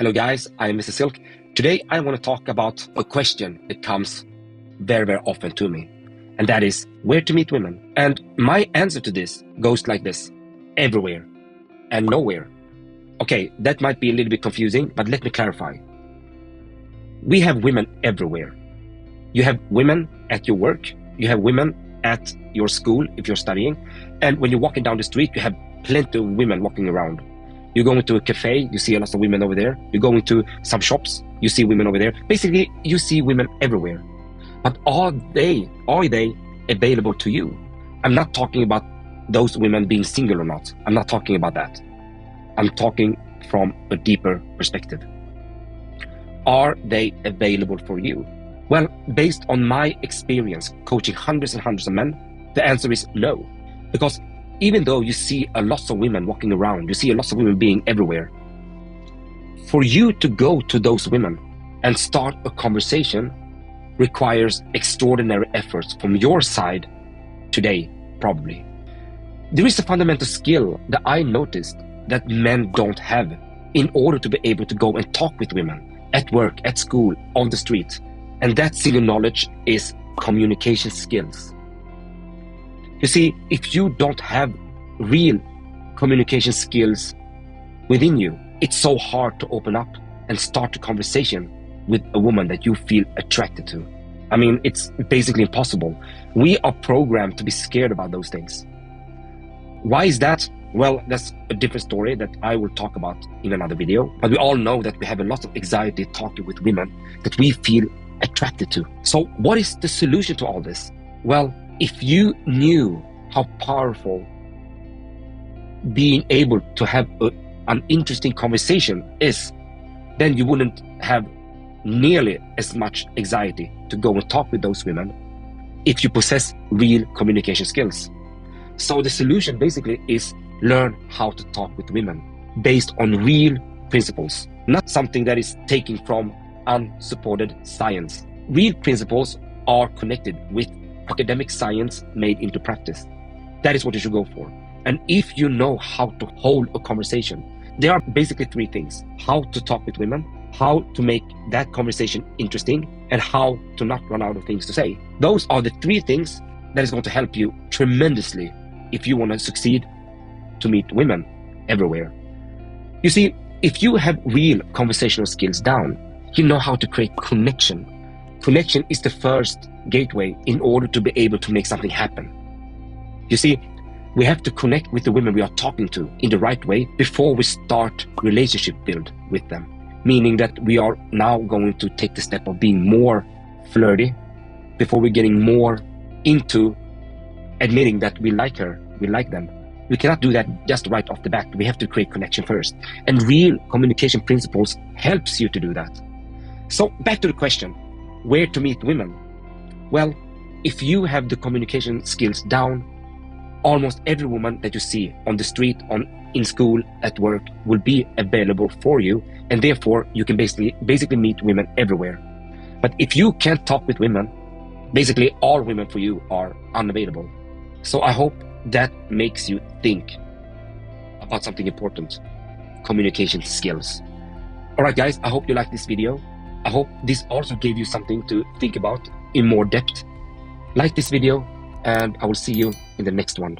Hello guys, I'm Mr. Silk. Today I want to talk about a question that comes very, very often to me. And that is where to meet women. And my answer to this goes like this: everywhere and nowhere. Okay, that might be a little bit confusing, but let me clarify. We have women everywhere. You have women at your work. You have women at your school if you're studying. And when you're walking down the street, you have plenty of women walking around. You go into a cafe, you see a lot of women over there. You go into some shops, you see women over there. Basically, you see women everywhere. But are they available to you? I'm not talking about those women being single or not. I'm not talking about that. I'm talking from a deeper perspective. Are they available for you? Well, based on my experience coaching hundreds and hundreds of men, the answer is no. Because even though you see a lot of women walking around, you see a lot of women being everywhere, for you to go to those women and start a conversation requires extraordinary efforts from your side today, probably. There is a fundamental skill that I noticed that men don't have in order to be able to go and talk with women at work, at school, on the street. And that single knowledge is communication skills. You see, if you don't have real communication skills within you, it's so hard to open up and start a conversation with a woman that you feel attracted to. I mean, it's basically impossible. We are programmed to be scared about those things. Why is that? Well, that's a different story that I will talk about in another video. But we all know that we have a lot of anxiety talking with women that we feel attracted to. So what is the solution to all this? Well, if you knew how powerful being able to have an interesting conversation is, then you wouldn't have nearly as much anxiety to go and talk with those women if you possess real communication skills. So the solution basically is learn how to talk with women based on real principles, not something that is taken from unsupported science. Real principles are connected with academic science made into practice. That is what you should go for. And if you know how to hold a conversation, there are basically three things: how to talk with women, how to make that conversation interesting, and how to not run out of things to say. Those are the three things that is going to help you tremendously if you want to succeed to meet women everywhere. You see, if you have real conversational skills down, you know how to create connection. Connection is the first gateway in order to be able to make something happen. You see, we have to connect with the women we are talking to in the right way before we start relationship build with them. Meaning that we are now going to take the step of being more flirty before we're getting more into admitting that we like her, we like them. We cannot do that just right off the bat. We have to create connection first. And real communication principles helps you to do that. So back to the question, where to meet women? Well, if you have the communication skills down, almost every woman that you see on the street, in school, at work will be available for you, and therefore you can basically meet women everywhere. But if you can't talk with women, basically all women for you are unavailable. So I hope that makes you think about something important: communication skills. All right, guys, I hope you liked this video. I hope this also gave you something to think about in more depth. Like this video, and I will see you in the next one.